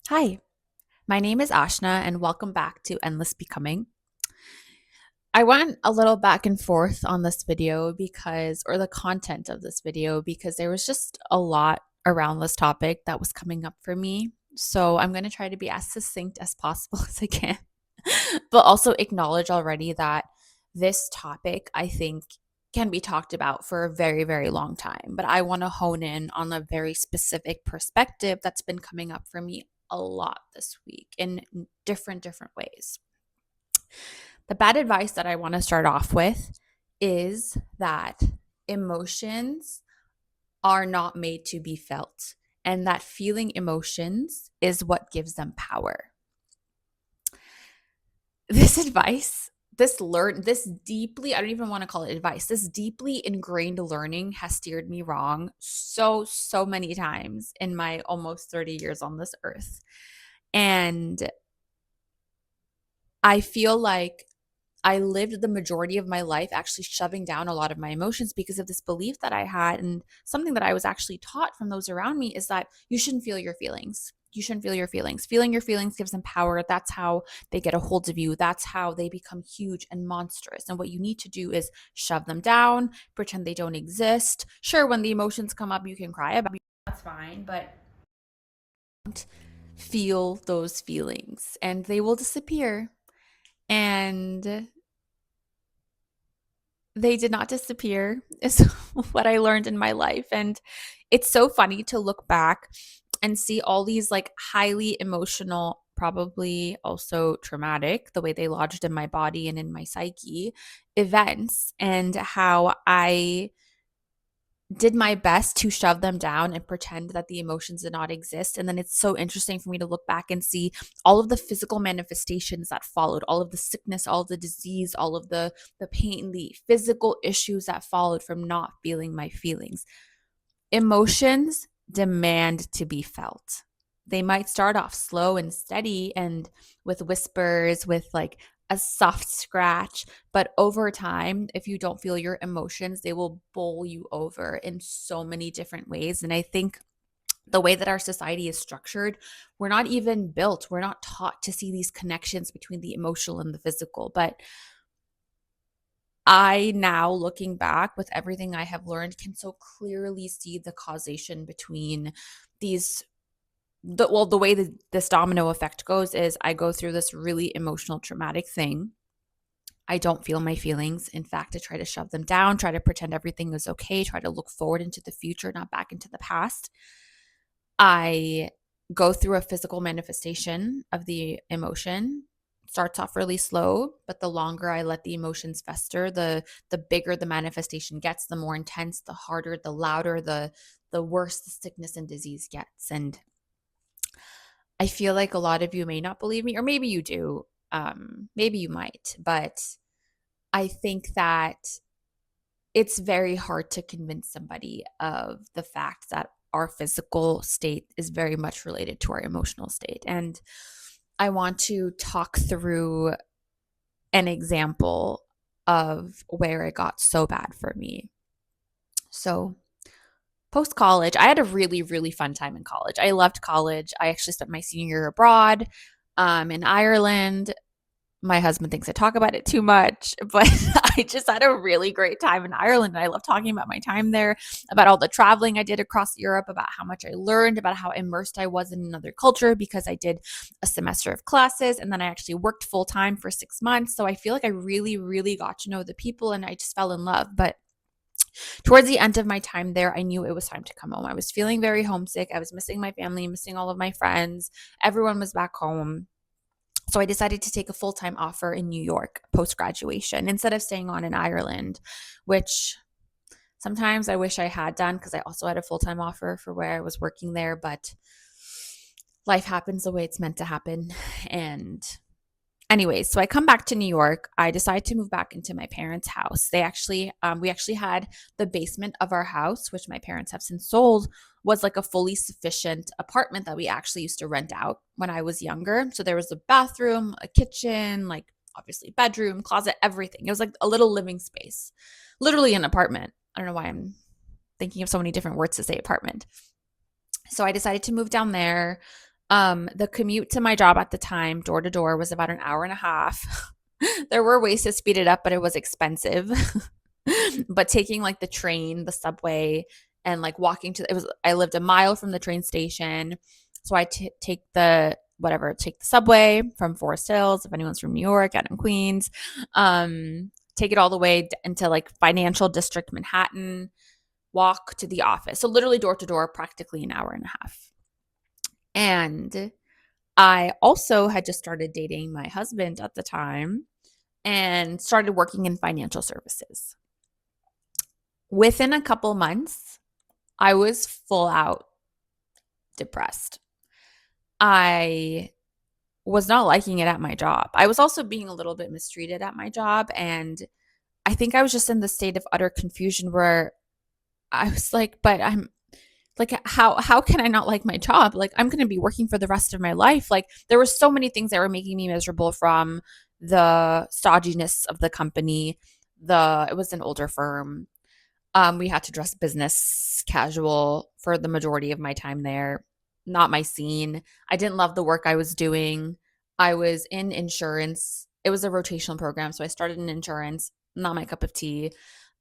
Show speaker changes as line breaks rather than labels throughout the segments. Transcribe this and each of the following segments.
Hi, my name is Ashna, and welcome back to Endless Becoming. I went a little back and forth on this video or the content of this video, because there was just a lot around this topic that was coming up for me. So I'm going to try to be as succinct as possible as I can, but also acknowledge already that this topic, I think, can be talked about for a very, very long time. But I want to hone in on a very specific perspective that's been coming up for me a lot this week in different ways. The bad advice that I want to start off with is that emotions are not made to be felt, and that feeling emotions is what gives them power. This advice, this deeply, I don't even want to call it advice, this deeply ingrained learning has steered me wrong so many times in my almost 30 years on this earth. And I feel like I lived the majority of my life actually shoving down a lot of my emotions because of this belief that I had. And something that I was actually taught from those around me is that you shouldn't feel your feelings. You shouldn't feel your feelings. Feeling your feelings gives them power. That's how they get a hold of you. That's how they become huge and monstrous. And what you need to do is shove them down, pretend they don't exist. Sure, when the emotions come up, you can cry about it. That's fine, but feel those feelings and they will disappear. And they did not disappear, is what I learned in my life. And it's so funny to look back and see all these like highly emotional, probably also traumatic, the way they lodged in my body and in my psyche events, and how I did my best to shove them down and pretend that the emotions did not exist. And then it's so interesting for me to look back and see all of the physical manifestations that followed, all of the sickness, all of the disease, all of the pain, the physical issues that followed from not feeling my feelings. Emotions demand to be felt. They might start off slow and steady and with whispers, with like a soft scratch, but over time, if you don't feel your emotions, they will bowl you over in so many different ways. And I think the way that our society is structured, we're not taught to see these connections between the emotional and the physical. But I now, looking back with everything I have learned, can so clearly see the causation between these. The way that this domino effect goes is I go through this really emotional, traumatic thing. I don't feel my feelings. In fact, I try to shove them down, try to pretend everything is okay, try to look forward into the future, not back into the past. I go through a physical manifestation of the emotion. Starts off really slow, but the longer I let the emotions fester, the bigger the manifestation gets, the more intense, the harder, the louder, the worse the sickness and disease gets. And I feel like a lot of you may not believe me, or maybe you do. Maybe you might, but I think that it's very hard to convince somebody of the fact that our physical state is very much related to our emotional state. And I want to talk through an example of where it got so bad for me. So, post college, I had a really, really fun time in college. I loved college. I actually spent my senior year abroad in Ireland. My husband thinks I talk about it too much, but I just had a really great time in Ireland. And I love talking about my time there, about all the traveling I did across Europe, about how much I learned, about how immersed I was in another culture because I did a semester of classes and then I actually worked full time for 6 months. So I feel like I really, really got to know the people and I just fell in love. But towards the end of my time there, I knew it was time to come home. I was feeling very homesick. I was missing my family, missing all of my friends. Everyone was back home. So I decided to take a full-time offer in New York post-graduation instead of staying on in Ireland, which sometimes I wish I had done because I also had a full-time offer for where I was working there, but life happens the way it's meant to happen. And anyways, so I come back to New York. I decide to move back into my parents' house. We actually had the basement of our house, which my parents have since sold, was like a fully sufficient apartment that we actually used to rent out when I was younger. So there was a bathroom, a kitchen, like obviously bedroom, closet, everything. It was like a little living space, literally an apartment. I don't know why I'm thinking of so many different words to say apartment. So I decided to move down there. The commute to my job at the time, door to door, was about an hour and a half. There were ways to speed it up, but it was expensive. But taking like the train, the subway, and like walking to it was I lived a mile from the train station. So I take take the subway from Forest Hills, if anyone's from New York, out in Queens. Take it all the way into like financial district Manhattan, walk to the office. So literally door to door, practically an hour and a half. And I also had just started dating my husband at the time and started working in financial services. Within a couple months, I was full out depressed. I was not liking it at my job. I was also being a little bit mistreated at my job. And I think I was just in the state of utter confusion where I was like, but I'm like, how can I not like my job? Like, I'm going to be working for the rest of my life. Like, there were so many things that were making me miserable, from the stodginess of the company. It was an older firm. We had to dress business casual for the majority of my time there. Not my scene. I didn't love the work I was doing. I was in insurance. It was a rotational program, so I started in insurance. Not my cup of tea.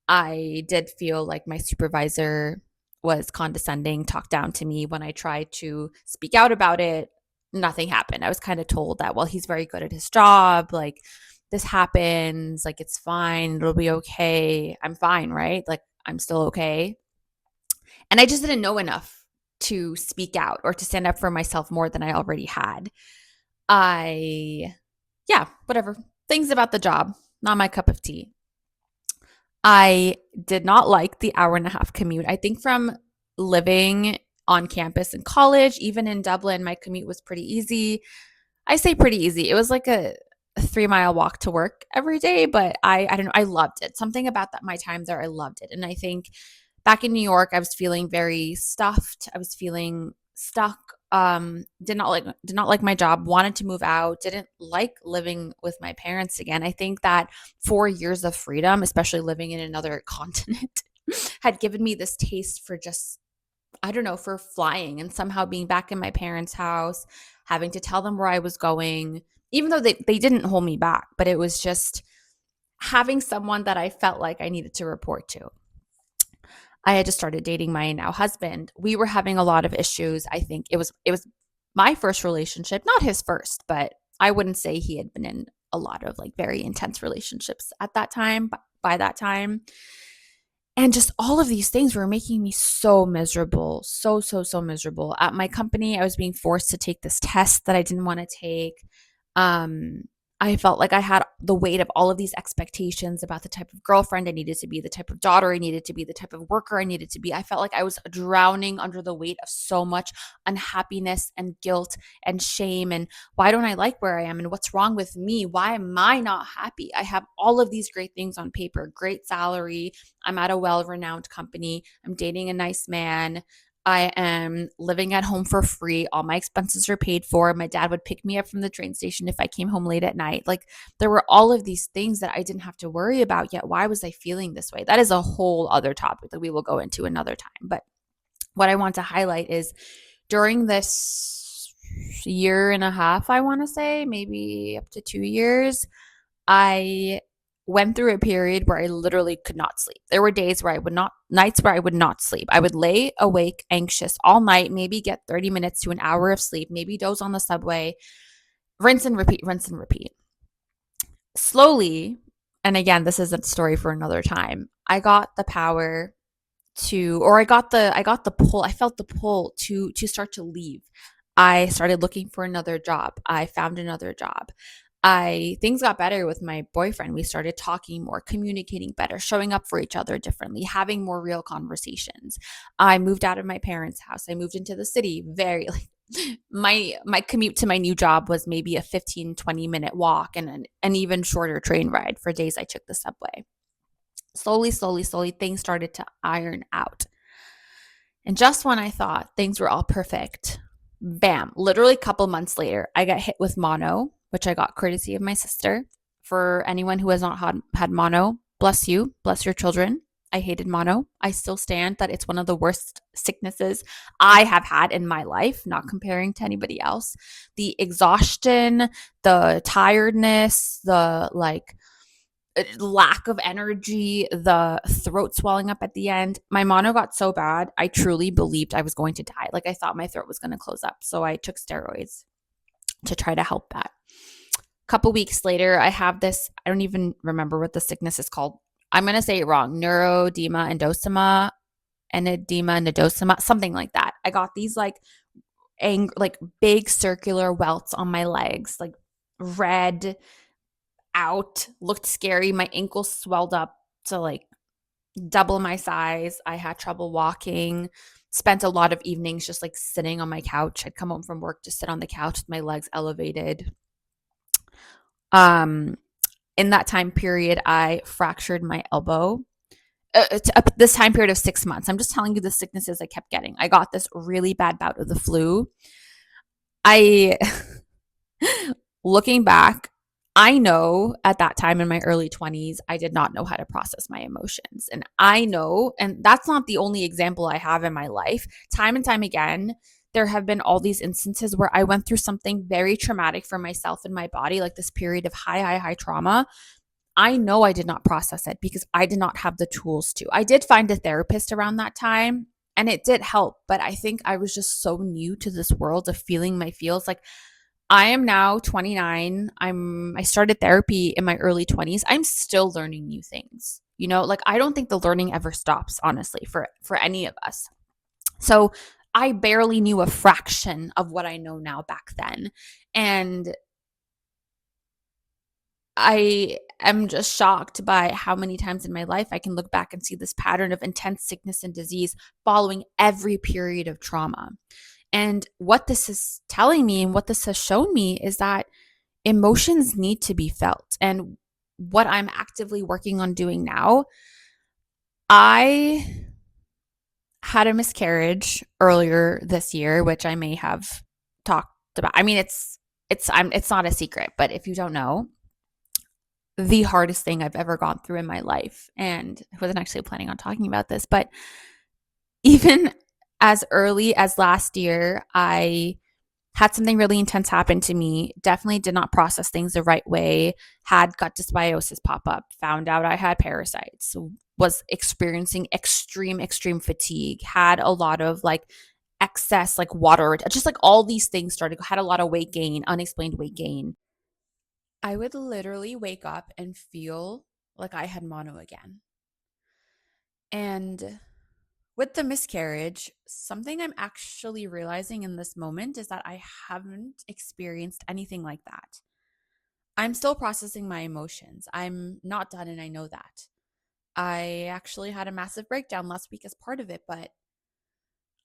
I did feel like my supervisor was condescending, talked down to me when I tried to speak out about it. Nothing happened. I was kind of told that, well, he's very good at his job. Like, this happens. Like, it's fine. It'll be okay. I'm fine, right? Like, I'm still okay. And I just didn't know enough to speak out or to stand up for myself more than I already had. Whatever. Things about the job, not my cup of tea. I did not like the hour and a half commute. I think from living on campus in college, even in Dublin, my commute was pretty easy. I say pretty easy. It was like a 3-mile walk to work every day, but I don't know. I loved it. Something about that, my time there, I loved it. And I think back in New York, I was feeling very stuffed. I was feeling stuck. Did not like my job, wanted to move out, didn't like living with my parents again. I think that 4 years of freedom, especially living in another continent, had given me this taste for just, I don't know, for flying and somehow being back in my parents' house, having to tell them where I was going, even though they didn't hold me back, but it was just having someone that I felt like I needed to report to. I had just started dating my now husband. We were having a lot of issues. I think it was my first relationship, not his first, but I wouldn't say he had been in a lot of like very intense relationships at that time, by that time. And just all of these things were making me so miserable, so miserable. At my company, I was being forced to take this test that I didn't want to take. I felt like I had the weight of all of these expectations about the type of girlfriend I needed to be, the type of daughter I needed to be, the type of worker I needed to be. I felt like I was drowning under the weight of so much unhappiness and guilt and shame. And why don't I like where I am? And what's wrong with me? Why am I not happy? I have all of these great things on paper, great salary. I'm at a well-renowned company. I'm dating a nice man. I am living at home for free. All my expenses are paid for. My dad would pick me up from the train station if I came home late at night. Like, there were all of these things that I didn't have to worry about yet. Why was I feeling this way? That is a whole other topic that we will go into another time. But what I want to highlight is during this year and a half, I want to say, maybe up to 2 years, I went through a period where I literally could not sleep. There were nights where I would not sleep. I would lay awake, anxious all night, maybe get 30 minutes to an hour of sleep, maybe doze on the subway, rinse and repeat, rinse and repeat. Slowly, and again, this is a story for another time, I got the power to, or I got the pull, I felt the pull to start to leave. I started looking for another job. I found another job. Things got better with my boyfriend. We started talking more, communicating better, showing up for each other differently, having more real conversations. I moved out of my parents' house. I moved into the city. My commute to my new job was maybe a 15-20 minute walk and an even shorter train ride for days I took the subway. Slowly, things started to iron out. And just when I thought things were all perfect, bam, literally a couple months later, I got hit with mono, which I got courtesy of my sister. For anyone who has not had mono, bless you, bless your children. I hated mono. I still stand that it's one of the worst sicknesses I have had in my life, not comparing to anybody else. The exhaustion, the tiredness, the like lack of energy, the throat swelling up at the end. My mono got so bad, I truly believed I was going to die. Like I thought my throat was going to close up. So I took steroids to try to help that. A couple weeks later, I have this, I don't even remember what the sickness is called. I'm going to say it wrong. Neuroedema endosoma, enedema nodosoma, something like that. I got these like big circular welts on my legs, like red out, looked scary. My ankles swelled up to like double my size. I had trouble walking. Spent a lot of evenings just like sitting on my couch. I'd come home from work to sit on the couch with my legs elevated. In that time period, I fractured my elbow. This time period of 6 months. I'm just telling you the sicknesses I kept getting. I got this really bad bout of the flu. I, looking back, I know at that time in my early 20s, I did not know how to process my emotions. And I know, and that's not the only example I have in my life. Time and time again, there have been all these instances where I went through something very traumatic for myself and my body, like this period of high trauma. I know I did not process it because I did not have the tools to. I did find a therapist around that time and it did help, but I think I was just so new to this world of feeling my feels. Like I am now 29. I started therapy in my early 20s. I'm still learning new things. You know, like I don't think the learning ever stops, honestly, for any of us. So I barely knew a fraction of what I know now back then. And I am just shocked by how many times in my life I can look back and see this pattern of intense sickness and disease following every period of trauma. And what this is telling me and what this has shown me is that emotions need to be felt. And what I'm actively working on doing now, I had a miscarriage earlier this year, which I may have talked about. I mean, it's not a secret, but if you don't know, the hardest thing I've ever gone through in my life. And I wasn't actually planning on talking about this, but even as early as last year, I had something really intense happen to me, definitely did not process things the right way, had gut dysbiosis pop up, found out I had parasites, was experiencing extreme fatigue, had a lot of like excess like water, just like all these things started, had a lot of weight gain, unexplained weight gain. I would literally wake up and feel like I had mono again. And with the miscarriage, something I'm actually realizing in this moment is that I haven't experienced anything like that. I'm still processing my emotions. I'm not done, and I know that. I actually had a massive breakdown last week as part of it, but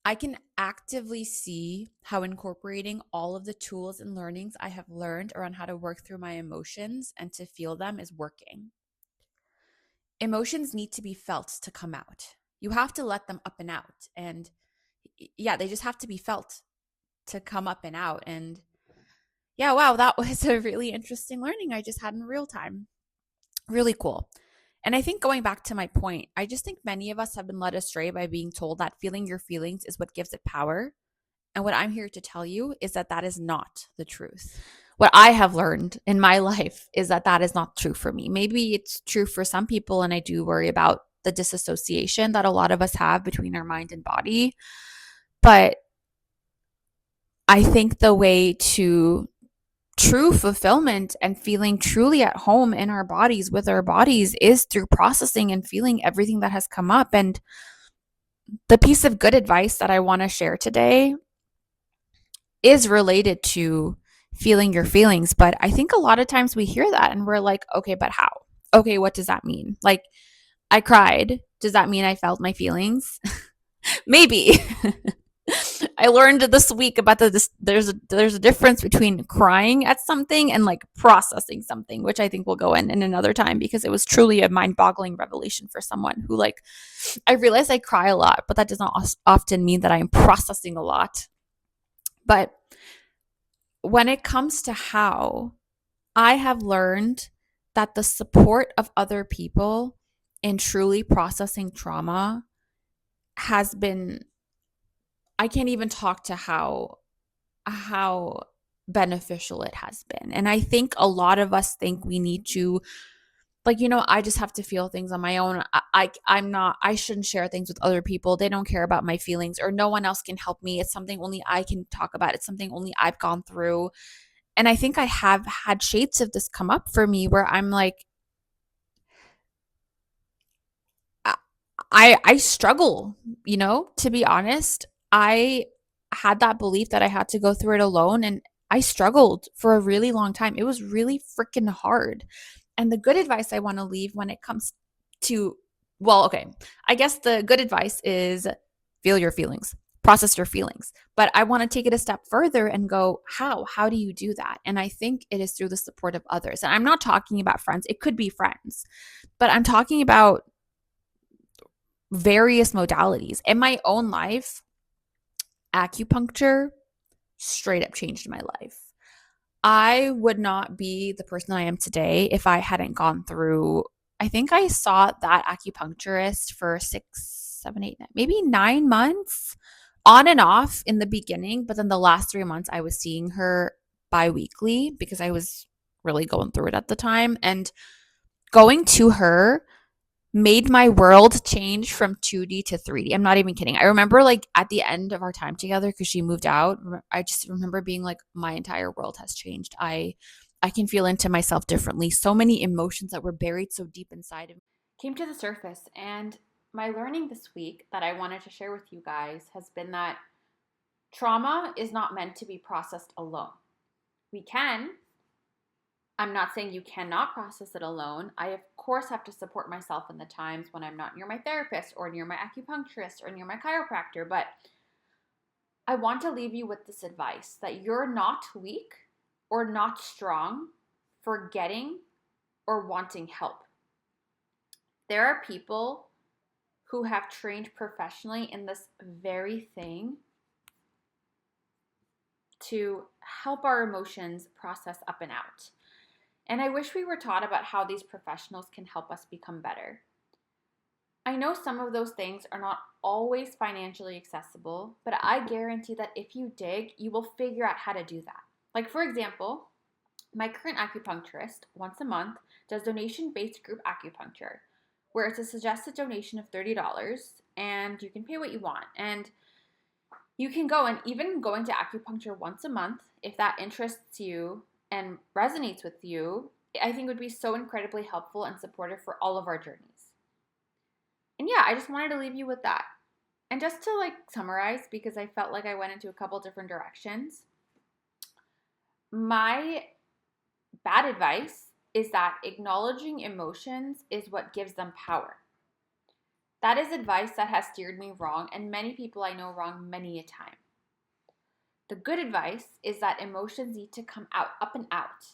I can actively see how incorporating all of the tools and learnings I have learned around how to work through my emotions and to feel them is working. Emotions need to be felt to come out. You have to let them up and out. And yeah, they just have to be felt to come up and out. And yeah, wow, that was a really interesting learning I just had in real time. Really cool. And I think going back to my point, I just think many of us have been led astray by being told that feeling your feelings is what gives it power. And what I'm here to tell you is that that is not the truth. What I have learned in my life is that that is not true for me. Maybe it's true for some people, and I do worry about the disassociation that a lot of us have between our mind and body. But I think the way to true fulfillment and feeling truly at home in our bodies with our bodies is through processing and feeling everything that has come up. And the piece of good advice that I want to share today is related to feeling your feelings. But I think a lot of times we hear that and we're like, okay, but how? Okay, what does that mean? Like, I cried. Does that mean I felt my feelings? Maybe. I learned this week about there's a difference between crying at something and like processing something, which I think we'll go in another time because it was truly a mind-boggling revelation for someone who like I realize I cry a lot, but that does not often mean that I am processing a lot. But when it comes to how, I have learned that the support of other people in truly processing trauma has been, I can't even talk to how beneficial it has been. And I think a lot of us think we need to, like, I just have to feel things on my own. I shouldn't share things with other people. They don't care about my feelings, or no one else can help me. It's something only I can talk about. It's something only I've gone through. And I think I have had shades of this come up for me where I'm like, I struggle, to be honest. I had that belief that I had to go through it alone, and I struggled for a really long time. It was really freaking hard. And the good advice I want to leave when it comes to, well, okay, I guess the good advice is feel your feelings, process your feelings. But I want to take it a step further and go, how? How do you do that? And I think it is through the support of others. And I'm not talking about friends, it could be friends, but I'm talking about various modalities. In my own life, acupuncture straight up changed my life. I would not be the person I am today if I hadn't gone through, I think I saw that acupuncturist for 6, 7, 8, maybe 9 months on and off in the beginning. But then the last 3 months, I was seeing her bi-weekly because I was really going through it at the time. And going to her made my world change from 2D to 3D. I'm not even kidding. I remember like at the end of our time together, because she moved out, I just remember being like, my entire world has changed. I can feel into myself differently. So many emotions that were buried so deep inside of me came to the surface. And my learning this week that I wanted to share with you guys has been that trauma is not meant to be processed alone. We can, I'm not saying you cannot process it alone. I, of course, have to support myself in the times when I'm not near my therapist or near my acupuncturist or near my chiropractor. But I want to leave you with this advice that you're not weak or not strong for getting or wanting help. There are people who have trained professionally in this very thing to help our emotions process up and out. And I wish we were taught about how these professionals can help us become better. I know some of those things are not always financially accessible, but I guarantee that if you dig, you will figure out how to do that. Like, for example, my current acupuncturist, once a month, does donation-based group acupuncture, where it's a suggested donation of $30, and you can pay what you want. And you can go, and even going to acupuncture once a month, if that interests you and resonates with you, I think would be so incredibly helpful and supportive for all of our journeys. And yeah, I just wanted to leave you with that. And just to like summarize, because I felt like I went into a couple different directions, my bad advice is that acknowledging emotions is what gives them power. That is advice that has steered me wrong, and many people I know wrong many a time. The good advice is that emotions need to come out, up and out.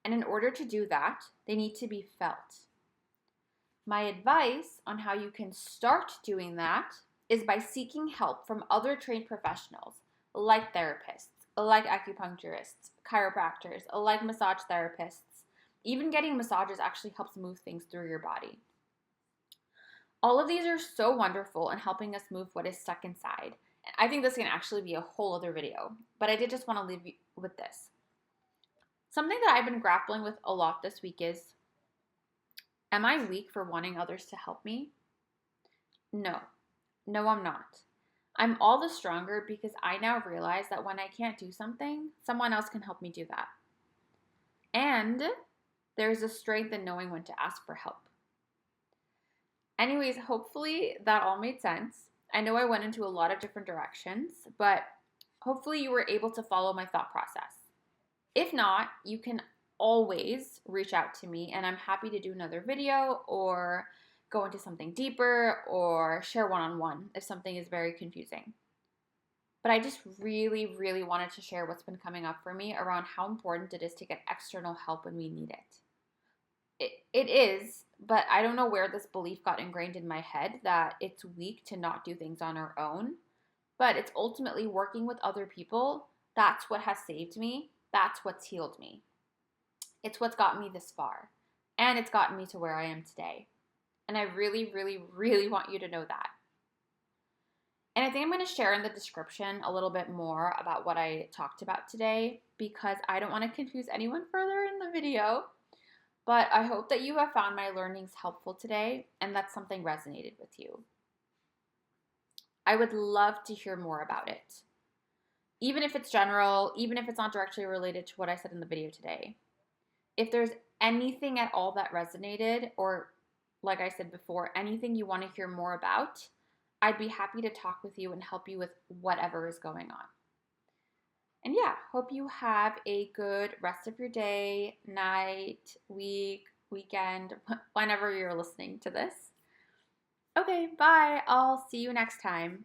And in order to do that, they need to be felt. My advice on how you can start doing that is by seeking help from other trained professionals, like therapists, like acupuncturists, chiropractors, like massage therapists. Even getting massages actually helps move things through your body. All of these are so wonderful in helping us move what is stuck inside. And I think this can actually be a whole other video, but I did just want to leave you with this. Something that I've been grappling with a lot this week is, am I weak for wanting others to help me? No, I'm not. I'm all the stronger because I now realize that when I can't do something, someone else can help me do that. And there's a strength in knowing when to ask for help. Anyways, hopefully that all made sense. I know I went into a lot of different directions, but hopefully you were able to follow my thought process. If not, you can always reach out to me, and I'm happy to do another video or go into something deeper or share one-on-one if something is very confusing. But I just really, really wanted to share what's been coming up for me around how important it is to get external help when we need it. It is, but I don't know where this belief got ingrained in my head that it's weak to not do things on our own. But it's ultimately working with other people. That's what has saved me. That's what's healed me. It's what's gotten me this far. And it's gotten me to where I am today. And I really, really, really want you to know that. And I think I'm going to share in the description a little bit more about what I talked about today because I don't want to confuse anyone further in the video. But I hope that you have found my learnings helpful today and that something resonated with you. I would love to hear more about it. Even if it's general, even if it's not directly related to what I said in the video today. If there's anything at all that resonated, or like I said before, anything you want to hear more about, I'd be happy to talk with you and help you with whatever is going on. And yeah, hope you have a good rest of your day, night, week, weekend, whenever you're listening to this. Okay, bye. I'll see you next time.